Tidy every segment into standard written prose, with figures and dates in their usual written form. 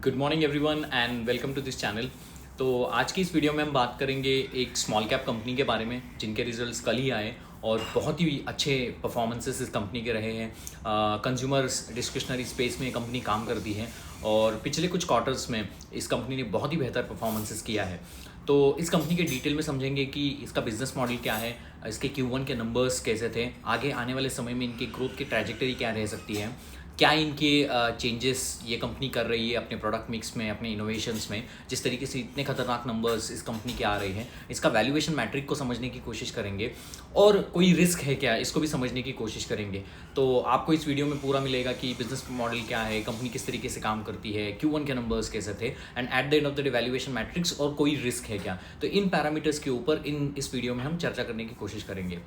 Good morning everyone and welcome to this channel. तो आज की इस वीडियो में हम बात करेंगे एक स्मॉल कैप कंपनी के बारे में जिनके रिजल्ट्स कल ही आए और बहुत ही अच्छे परफॉर्मेंसेस इस कंपनी के रहे हैं। कंज्यूमर्स डिस्क्रिशनरी स्पेस में ये कंपनी काम करती है और पिछले कुछ क्वार्टर्स में इस कंपनी ने बहुत ही बेहतर परफॉर्मेंसेस किया है। तो इस कंपनी के डिटेल में समझेंगे कि इसका बिजनेस मॉडल क्या है, इसके Q1 के नंबर्स कैसे थे, आगे आने वाले समय में इनकी ग्रोथ की ट्रैजेक्टरी क्या रह सकती है, क्या इनके चेंजेस ये कंपनी कर रही है अपने प्रोडक्ट मिक्स में, अपने इनोवेशंस में, जिस तरीके से इतने खतरनाक नंबर्स इस कंपनी के आ रहे हैं। इसका वैल्यूएशन मैट्रिक को समझने की कोशिश करेंगे और कोई रिस्क है क्या इसको भी समझने की कोशिश करेंगे। तो आपको इस वीडियो में पूरा मिलेगा कि बिजनेस मॉडल क्या है, कंपनी किस तरीके से काम करती है, Q1 के नंबर्स कैसे थे and at the end of the day valuation matrix और कोई रिस्क है क्या। तो इन पैरामीटर्स के ऊपर इस वीडियो में हम चर्चा करने की कोशिश करेंगे।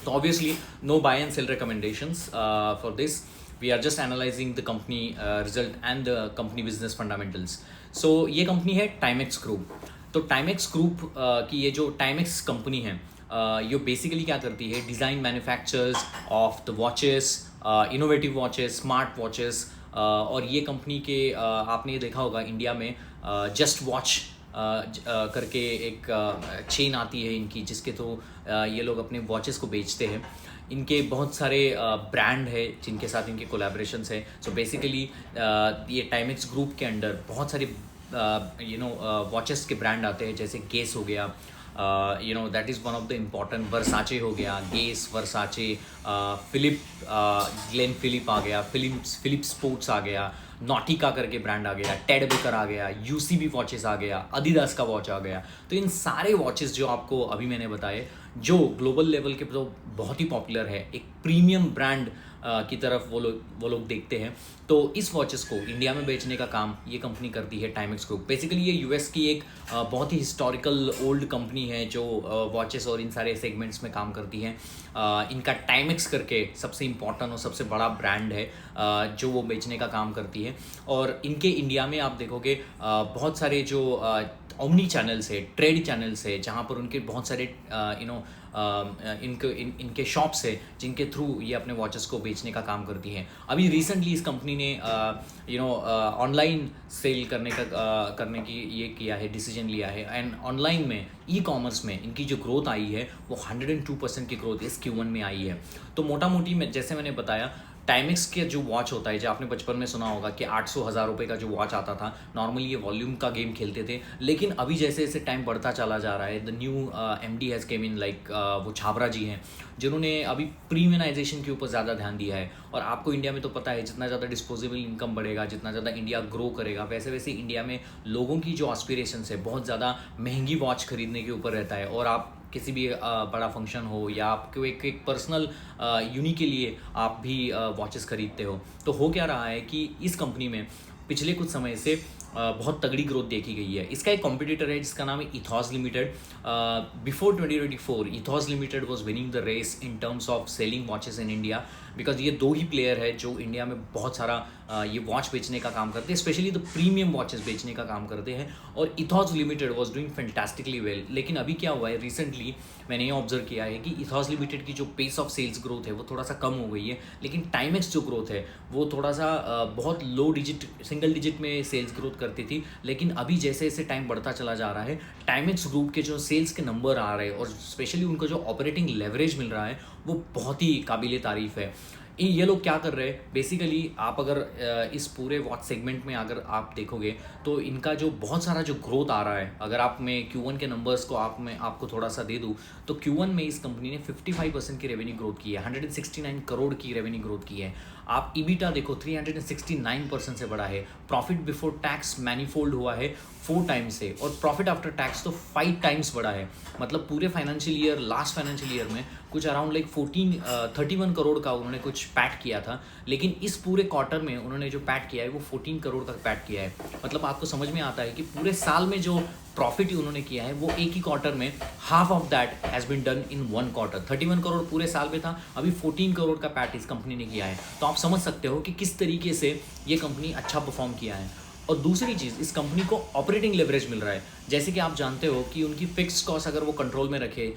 तो obviously no buy and sell recommendations for this, we are just analyzing the company result and the company business fundamentals. So ये कंपनी है टाइमेक्स ग्रुप। तो टाइमेक्स ग्रुप की ये जो टाइमेक्स कंपनी है ये बेसिकली क्या करती है, design manufactures of the watches, innovative watches, smart watches. और ये कंपनी के आपने ये देखा होगा इंडिया में जस्ट वॉच करके एक चेन आती है इनकी, जिसके थ्रू ये लोग अपने वॉचेस को बेचते हैं। इनके बहुत सारे ब्रांड है जिनके साथ इनके कोलैबोरेशंस है। सो बेसिकली ये टाइमेक्स ग्रुप के अंडर बहुत सारे वॉचेस के ब्रांड आते हैं, जैसे गेस हो गया, that is one of the important, Versace हो गया, Guess, Versace, Philip, Glen Philip आ गया, फिलिप स्पोर्ट्स आ गया, नॉटिका करके ब्रांड आ गया, टेड बेकर आ गया, यूसीबी वॉचेस आ गया, अडिडास का वॉच आ गया। तो इन सारे वॉचेस जो आपको अभी मैंने बताए, जो ग्लोबल लेवल के तो बहुत ही पॉपुलर है, एक प्रीमियम ब्रांड की तरफ वो लोग देखते हैं। तो इस वॉचेस को इंडिया में बेचने का काम ये कंपनी करती है, टाइमेक्स ग्रुप। बेसिकली ये यूएस की एक बहुत ही हिस्टोरिकल ओल्ड कंपनी है जो वॉचेस और इन सारे सेगमेंट्स में काम करती है। इनका टाइमेक्स करके सबसे इम्पॉर्टेंट और सबसे बड़ा ब्रांड है जो वो बेचने का काम करती है। और इनके इंडिया में आप देखोगे बहुत सारे जो ओमनी चैनल्स है, ट्रेड चैनल्स है, जहाँ पर उनके बहुत सारे इनके शॉप्स है जिनके थ्रू ये अपने वॉचेस को बेचने का काम करती है। अभी रिसेंटली इस कंपनी ने ऑनलाइन सेल करने की ये किया है, डिसीजन लिया है। एंड ऑनलाइन में, ई कॉमर्स में इनकी जो ग्रोथ आई है वो 102% की ग्रोथ इस Q1 में आई है। तो मोटा मोटी में जैसे मैंने बताया, टाइमेक्स के जो वॉच होता है, जो आपने बचपन में सुना होगा कि 800,000 रुपये का जो वॉच आता था, नॉर्मली ये वॉल्यूम का गेम खेलते थे। लेकिन अभी जैसे जैसे टाइम बढ़ता चला जा रहा है, the new MD has came in, like वो छाबरा जी हैं जिन्होंने अभी प्रीमियमाइजेशन के ऊपर ज़्यादा ध्यान दिया है। और आपको इंडिया में तो पता है, जितना ज़्यादा डिस्पोजेबल इनकम बढ़ेगा, जितना ज़्यादा इंडिया ग्रो करेगा, वैसे वैसे इंडिया में लोगों की जो एस्पिरेशंस है बहुत ज़्यादा महंगी वॉच खरीदने के ऊपर रहता है। और आप किसी भी बड़ा फंक्शन हो या आपको एक पर्सनल यूनी के लिए आप भी वॉचेस खरीदते हो। तो हो क्या रहा है कि इस कंपनी में पिछले कुछ समय से बहुत तगड़ी ग्रोथ देखी गई है। इसका एक कॉम्पिटिटर है जिसका नाम है Ethos limited. Before 2024 Ethos limited was winning the race in terms of selling watches in India, because ये दो ही प्लेयर है जो इंडिया में बहुत सारा ये वॉच बेचने का काम करते हैं, स्पेशली द प्रीमियम वॉचेस बेचने का काम करते हैं। और ethos limited was doing fantastically well. लेकिन अभी क्या हुआ है, रिसेंटली मैंने ये ऑब्जर्व किया है कि इथॉस लिमिटेड की जो पेस ऑफ सेल्स ग्रोथ है वो थोड़ा सा कम हो गई है। लेकिन टाइमेक्स जो ग्रोथ है वो थोड़ा सा बहुत लो डिजिट, सिंगल डिजिट में सेल्स ग्रोथ करती थी। लेकिन अभी जैसे जैसे टाइम बढ़ता चला जा रहा है, टाइमेक्स ग्रुप के जो सेल्स के नंबर आ रहे हैं और स्पेशली उनको जो ऑपरेटिंग लेवरेज मिल रहा है वो बहुत ही काबिल तारीफ है। ये लोग क्या कर रहे हैं, बेसिकली आप अगर इस पूरे वॉच सेगमेंट में अगर आप देखोगे तो इनका जो बहुत सारा जो ग्रोथ आ रहा है, अगर आप मैं Q1 के नंबर्स को आपको थोड़ा सा दे दूं तो Q1 में इस कंपनी ने 55% की रेवेन्यू ग्रोथ की है, 169 करोड़ की रेवेन्यू ग्रोथ की है। आप EBITDA देखो 369% से बढ़ा है, प्रॉफिट बिफोर टैक्स मैनीफोल्ड हुआ है 4 टाइम्स से, और प्रॉफिट आफ्टर टैक्स तो 5 टाइम्स बढ़ा है। मतलब पूरे financial year, last financial year में कुछ अराउंड लाइक 31 करोड़ का उन्होंने कुछ पैट किया था, लेकिन इस पूरे क्वार्टर में उन्होंने जो पैट किया है वो 14 करोड़ का पैट किया है। मतलब आपको समझ में आता है कि पूरे साल में जो प्रॉफिट उन्होंने किया है वो एक ही क्वार्टर में, half of that has been done in 1 quarter. 31 crore पूरे साल में था, अभी 14 करोड़ का पैट इस कंपनी ने किया है। तो आप समझ सकते हो कि किस तरीके से ये कंपनी अच्छा परफॉर्म किया है। और दूसरी चीज़, इस कंपनी को ऑपरेटिंग लेवरेज मिल रहा है। जैसे कि आप जानते हो कि उनकी फिक्स्ड कॉस्ट अगर वो कंट्रोल में रखे,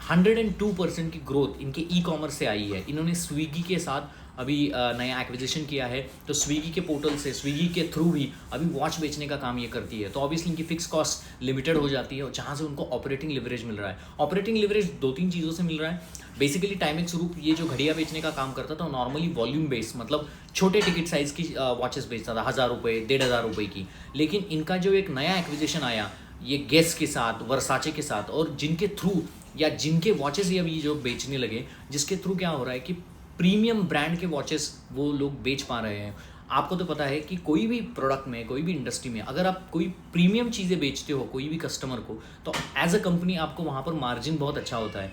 102% की ग्रोथ इनके ई कॉमर्स से आई है। इन्होंने स्विगी के साथ अभी नया एक्विजिशन किया है, तो स्विगी के पोर्टल से, स्विगी के थ्रू भी अभी वॉच बेचने का काम ये करती है। तो ऑब्वियसली इनकी फिक्स कॉस्ट लिमिटेड हो जाती है, और जहाँ से उनको ऑपरेटिंग लिवरेज मिल रहा है। ऑपरेटिंग लिवरेज 2-3 चीज़ों से मिल रहा है। बेसिकली टाइमेक्स ग्रुप ये जो घड़ियाँ बेचने का काम करता था, नॉर्मली वॉल्यूम बेस्ड, मतलब छोटे टिकट साइज़ की वॉचेस बेचता था, 1000 रुपये, 1500 रुपये की। लेकिन इनका जो एक नया एक्विजिशन आया ये गेस के साथ, वर्साचे के साथ, और जिनके थ्रू या जिनके वॉचेस ये अभी जो बेचने लगे, जिसके थ्रू क्या हो रहा है कि प्रीमियम ब्रांड के वॉचेस वो लोग बेच पा रहे हैं। आपको तो पता है कि कोई भी प्रोडक्ट में, कोई भी इंडस्ट्री में अगर आप कोई प्रीमियम चीज़ें बेचते हो कोई भी कस्टमर को, तो एज अ कंपनी आपको वहाँ पर मार्जिन बहुत अच्छा होता है।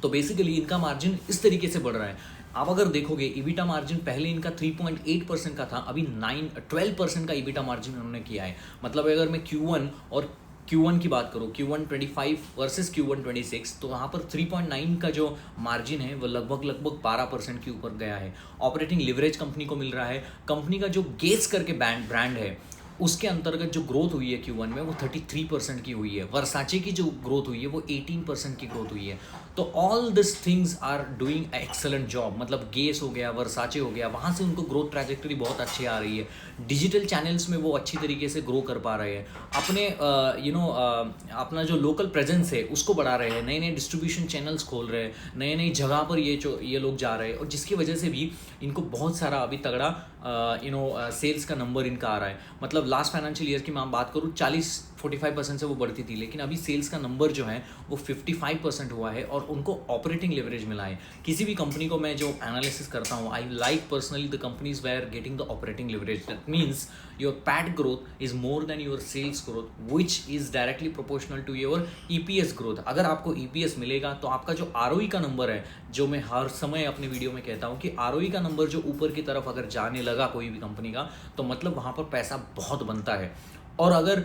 तो बेसिकली इनका मार्जिन इस तरीके से बढ़ रहा है। आप अगर देखोगे ईबिटा मार्जिन पहले इनका 3.8% का था, अभी 12% का ईबिटा मार्जिन उन्होंने किया है। मतलब अगर मैं Q1 और Q1 की बात करूँ, Q1 25 वर्सेस Q1 26, तो वहाँ पर 3.9 का जो मार्जिन है वो लगभग 12% के ऊपर गया है। ऑपरेटिंग लिवरेज कंपनी को मिल रहा है। कंपनी का जो गेस करके ब्रांड है उसके अंतर्गत जो ग्रोथ हुई है Q1 में वो 33% की हुई है। वर्साचे की जो ग्रोथ हुई है वो 18% की ग्रोथ हुई है। तो all this things are doing excellent job. मतलब गेस हो गया, वर्साचे हो गया, वहाँ से उनको ग्रोथ ट्रैजेक्टरी बहुत अच्छी आ रही है। डिजिटल चैनल्स में वो अच्छी तरीके से ग्रो कर पा रहे हैं। अपने अपना जो लोकल प्रेजेंस है उसको बढ़ा रहे हैं, नए नए डिस्ट्रीब्यूशन चैनल्स खोल रहे हैं, नए नई जगह पर ये लोग जा रहे हैं, और जिसकी वजह से भी इनको बहुत सारा अभी तगड़ा सेल्स का नंबर इनका आ रहा है। मतलब लास्ट फाइनेंशियल ईयर की मैं बात करूँ 45% से वो बढ़ती थी, लेकिन अभी सेल्स का नंबर जो है वो 55% हुआ है, और उनको ऑपरेटिंग लेवरेज मिला है। किसी भी कंपनी को मैं जो एनालिसिस करता हूँ, I like personally the companies where getting the operating leverage. That means your PAT growth is more than your sales growth, which is directly proportional to your EPS growth. अगर आपको EPS मिलेगा तो आपका जो ROE का number है, जो मैं हर समय अपने वीडियो में कहता हूँ कि ROE का नंबर जो ऊपर की तरफ अगर जाने लगा कोई भी कंपनी का, तो मतलब वहाँ पर पैसा बहुत बनता है। और अगर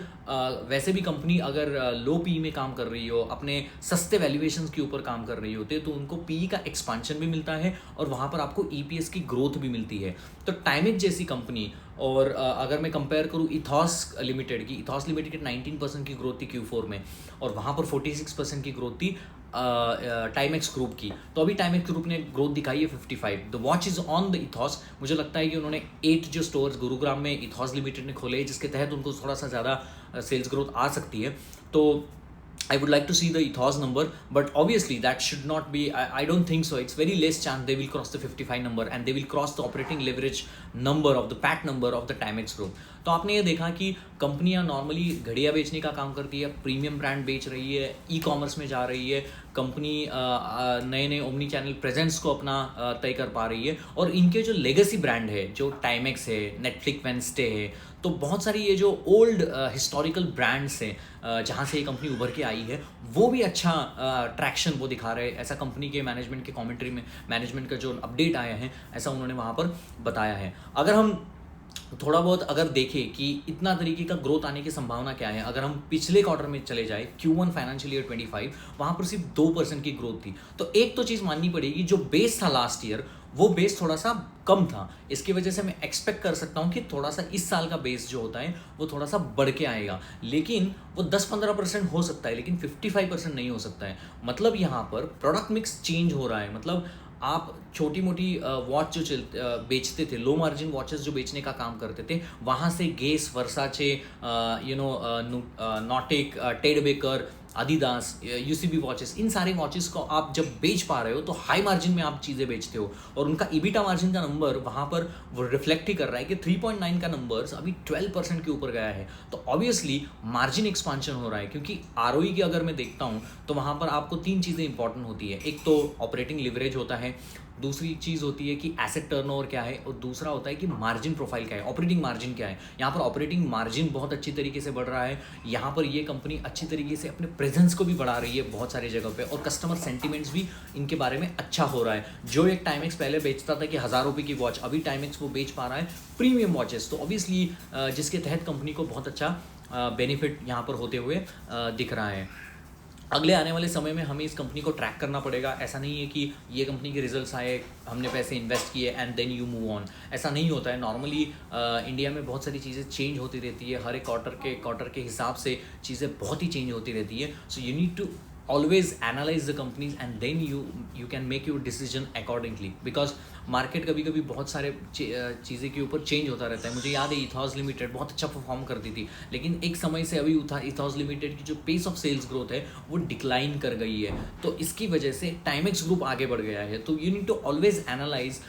वैसे भी कंपनी अगर लो PE में काम कर रही हो, अपने सस्ते वैल्यूएशंस के ऊपर काम कर रही होती है, तो उनको PE का एक्सपांशन भी मिलता है, और वहाँ पर आपको EPS की ग्रोथ भी मिलती है। तो टाइमेक्स जैसी कंपनी, और अगर मैं कंपेयर करूँ इथॉस लिमिटेड की, इथॉस लिमिटेड की 19% की ग्रोथ थी Q4 में, और वहाँ पर 46% की ग्रोथ थी टाइमेक्स ग्रुप की। तो अभी टाइमेक्स ग्रुप ने ग्रोथ दिखाई है 55। The watch is on the ethos. मुझे लगता है कि उन्होंने 8 जो स्टोर्स गुरुग्राम में इथॉस लिमिटेड ने खोले, जिसके तहत उनको थोड़ा सा ज़्यादा सेल्स ग्रोथ आ सकती है। तो I would like to see the ethos number, but obviously that should not be, I don't think so. It's very less chance they will cross the 55 number, and they will cross the operating leverage number of the PAT number of the Timex group. तो आपने ये देखा कि कंपनियां normally घड़ियाँ बेचने का काम करती है, प्रीमियम ब्रांड बेच रही है, ई-कॉमर्स में जा रही है, कंपनी नए नए ओमनी चैनल प्रेजेंस को अपना तय कर पा रही है, और इनके जो लेगेसी ब्रांड है, जो टाइमेक्स है, नेटफ्लिक्स वेडनेसडे है, तो बहुत सारी ये जो ओल्ड हिस्टोरिकल ब्रांड्स हैं जहाँ से ये कंपनी उभर के आई है, वो भी अच्छा ट्रैक्शन वो दिखा रहे हैं। ऐसा कंपनी के मैनेजमेंट के कमेंट्री में, मैनेजमेंट का जो अपडेट आया है, ऐसा उन्होंने वहाँ पर बताया है। अगर हम थोड़ा बहुत अगर देखें कि इतना तरीके का ग्रोथ आने की संभावना क्या है, अगर हम पिछले क्वार्टर में चले जाए Q1 फाइनेंशियल ईयर 25, वहाँ पर सिर्फ 2% की ग्रोथ थी। तो एक तो चीज़ माननी पड़ेगी, जो बेस था लास्ट ईयर वो बेस थोड़ा सा कम था। इसकी वजह से मैं एक्सपेक्ट कर सकता हूँ कि थोड़ा सा इस साल का बेस जो होता है वो थोड़ा सा बढ़ के आएगा, लेकिन वो 10-15% हो सकता है, लेकिन 55% नहीं हो सकता है। मतलब यहाँ पर प्रोडक्ट मिक्स चेंज हो रहा है। मतलब आप छोटी मोटी वॉच जो बेचते थे, लो मार्जिन वॉचेस जो बेचने का काम करते थे, वहाँ से गेस, वर्साचे, नॉटेक, Ted Baker, adidas, UCB watches, इन सारे वॉचेस को आप जब बेच पा रहे हो तो हाई मार्जिन में आप चीज़ें बेचते हो, और उनका ईबिटा मार्जिन का नंबर वहाँ पर वो रिफ्लेक्ट ही कर रहा है कि 3.9 का नंबर्स अभी 12% के ऊपर गया है। तो ऑब्वियसली मार्जिन एक्सपांशन हो रहा है, क्योंकि ROE की अगर मैं देखता हूँ तो वहाँ पर आपको 3 चीज़ें इंपॉर्टेंट होती है। एक तो ऑपरेटिंग लिवरेज होता है, दूसरी चीज़ होती है कि एसेट टर्नओवर क्या है, और दूसरा होता है कि मार्जिन प्रोफाइल क्या है, ऑपरेटिंग मार्जिन क्या है। यहाँ पर ऑपरेटिंग मार्जिन बहुत अच्छी तरीके से बढ़ रहा है। यहाँ पर ये कंपनी अच्छी तरीके से अपने प्रेजेंस को भी बढ़ा रही है बहुत सारी जगह पे, और कस्टमर सेंटिमेंट्स भी इनके बारे में अच्छा हो रहा है। जो एक टाइमेक्स पहले बेचता था कि 1000 रुपये की वॉच, अभी टाइमेक्स वो बेच पा रहा है प्रीमियम वॉचेस। तो ऑब्वियसली जिसके तहत कंपनी को बहुत अच्छा बेनिफिट यहाँ पर होते हुए दिख रहा है। अगले आने वाले समय में हमें इस कंपनी को ट्रैक करना पड़ेगा। ऐसा नहीं है कि ये कंपनी के रिजल्ट्स आए, हमने पैसे इन्वेस्ट किए and then you move on, ऐसा नहीं होता है। नॉर्मली इंडिया में बहुत सारी चीज़ें चेंज होती रहती है, हर एक क्वार्टर के हिसाब से चीज़ें बहुत ही चेंज होती रहती है। So you need to always analyze the companies and then you can make your decision accordingly, because market कभी कभी बहुत सारे चीज़ें के ऊपर चेंज होता रहता है। मुझे याद है इथॉस लिमिटेड बहुत अच्छा परफॉर्म करती थी, लेकिन एक समय से अभी इथॉस लिमिटेड की जो पेस ऑफ सेल्स ग्रोथ है वो डिक्लाइन कर गई है। तो इसकी वजह से टाइमेक्स ग्रुप आगे बढ़ गया है। तो you need to always analyse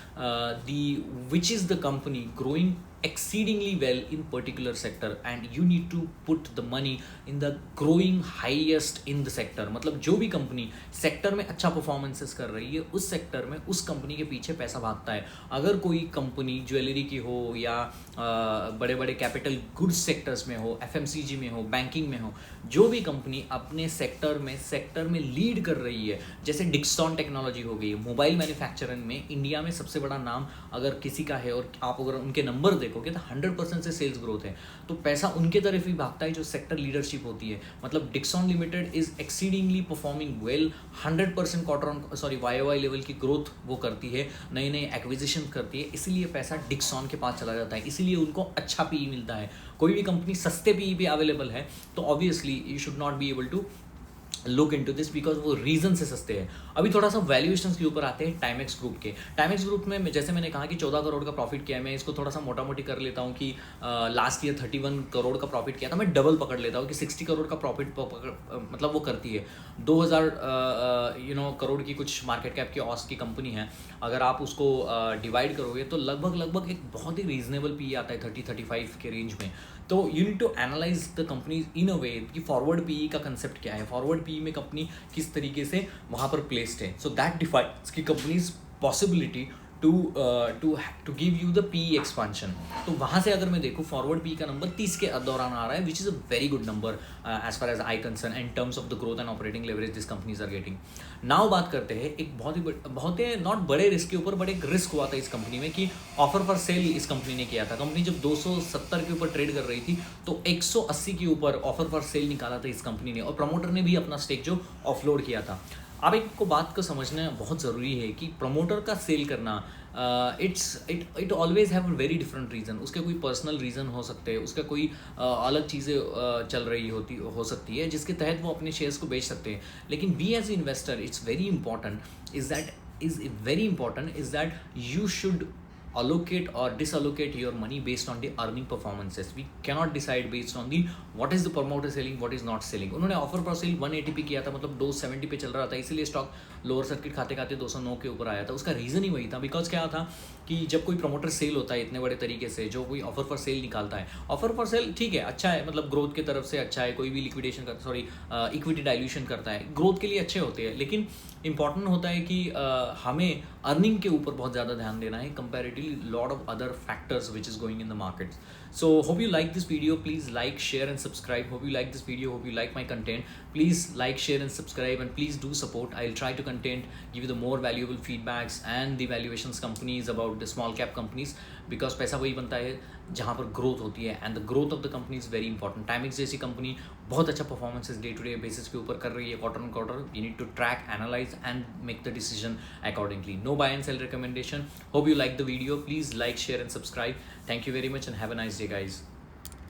the which is the company growing exceedingly well in particular sector and you need to put the money in the growing highest in the sector। मतलब जो भी company sector में अच्छा performances कर रही है उस sector में उस कंपनी के पीछे पैसा भागता है। अगर कोई कंपनी ज्वेलरी की हो या बड़े बड़े कैपिटल गुड्स सेक्टर्स में हो, एफएमसीजी में हो, बैंकिंग में हो, जो भी कंपनी अपने सेक्टर में लीड कर रही है, जैसे डिक्सॉन टेक्नोलॉजी हो गई, मोबाइल मैन्युफैक्चरिंग में इंडिया में सबसे बड़ा नाम अगर किसी का है और आप अगर उनके नंबर देखोगे तो 100% से सेल्स ग्रोथ है, तो पैसा उनके तरफ ही भागता है जो सेक्टर लीडरशिप होती है। मतलब Dixon limited is exceedingly performing well, 100% YOY level की ग्रोथ वो करती है, नए नए एक्विजिशन करती है, इसीलिए पैसा डिक्सॉन के पास चला जाता है, इसीलिए उनको अच्छा पीई मिलता है। कोई भी कंपनी सस्ते पीई पे अवेलेबल है तो obviously you should not be able to look into this because वो रीजन से सस्ते हैं। अभी थोड़ा सा वैल्यूएशंस के ऊपर आते हैं टाइमेक्स ग्रुप के। टाइमेक्स ग्रुप में जैसे मैंने कहा कि 14 करोड़ का प्रॉफिट किया है, मैं इसको थोड़ा सा मोटा मोटी कर लेता हूँ कि लास्ट ईयर 31 करोड़ का प्रॉफिट किया था, मैं डबल पकड़ लेता हूँ कि 60 करोड़ का प्रॉफिट मतलब वो करती है। 2000 करोड़ की कुछ मार्केट कैप की ऑस की कंपनी है, अगर आप उसको डिवाइड करोगे तो लगभग एक बहुत ही रीजनेबल पी आता है 30-35 के रेंज में। तो you need to analyse the companies in a way कि फॉरवर्ड पीई का कंसेप्ट क्या है, फॉरवर्ड पीई में कंपनी किस तरीके से वहाँ पर प्लेस्ड है। सो दैट डिफाइन्स की companies possibility to give you the P expansion. तो वहाँ से अगर मैं देखूँ फॉरवर्ड पी का नंबर 30 के दौरान आ रहा है, which is a very good number as far as I concern in terms of the growth and operating leverage this companies are getting. Now बात करते हैं एक बहुत ही नॉट बड़े रिस्क के ऊपर, बट एक रिस्क हुआ था इस कंपनी में कि ऑफर फॉर सेल इस कंपनी ने किया था। कंपनी जब 270 के ऊपर ट्रेड कर रही थी तो 180 के ऊपर ऑफर फॉर सेल निकाला था इस कंपनी ने, और प्रमोटर ने भी अपना स्टेक जो ऑफलोड किया था। अब एक को बात को समझना बहुत ज़रूरी है कि प्रमोटर का सेल करना it always have very different reason. उसके कोई पर्सनल रीज़न हो सकते हैं, उसका कोई अलग चीज़ें चल रही हो सकती है जिसके तहत वो अपने शेयर्स को बेच सकते हैं। लेकिन be as investor it's very important is that you should allocate or disallocate your money based on the earning performances. We cannot decide based on the what is the promoter selling, what is not selling. उन्होंने offer पर cell 180 पे किया था, मतलब 270 पे चल रहा था, इसीलिए स्टॉक लोअर सर्किट खाते खाते 209 के ऊपर आया था। उसका रीज़न ही वही था, बिकॉज क्या था कि जब कोई प्रमोटर सेल होता है इतने बड़े तरीके से, जो कोई ऑफर पर सेल निकालता है, ऑफर पर सेल ठीक है अच्छा है, मतलब ग्रोथ की तरफ से अच्छा है, कोई भी लिक्विडेशन इक्विटी डाइल्यूशन करता है, ग्रोथ के लिए अच्छे होते हैं, लेकिन इंपॉर्टेंट होता है कि हमें अर्निंग के ऊपर बहुत ज़्यादा ध्यान देना है comparatively lot of other factors which is going in the market. So hope you like this video. Please like, share and subscribe. Hope you like this video. Hope you like my content. Please like, share and subscribe, and please do support. I'll try to give you the more valuable feedbacks and the valuations companies about the small cap companies, because पैसा वही बनता है जहाँ पर growth होती है, and the growth of the company is very important. Timex जैसी company बहुत अच्छा performances day to day basis के ऊपर कर रही है, quarter on quarter. You need to track, analyze and make the decision accordingly. No buy and sell recommendation. Hope you like the video. Please like, share and subscribe. Thank you very much and have a nice day, guys.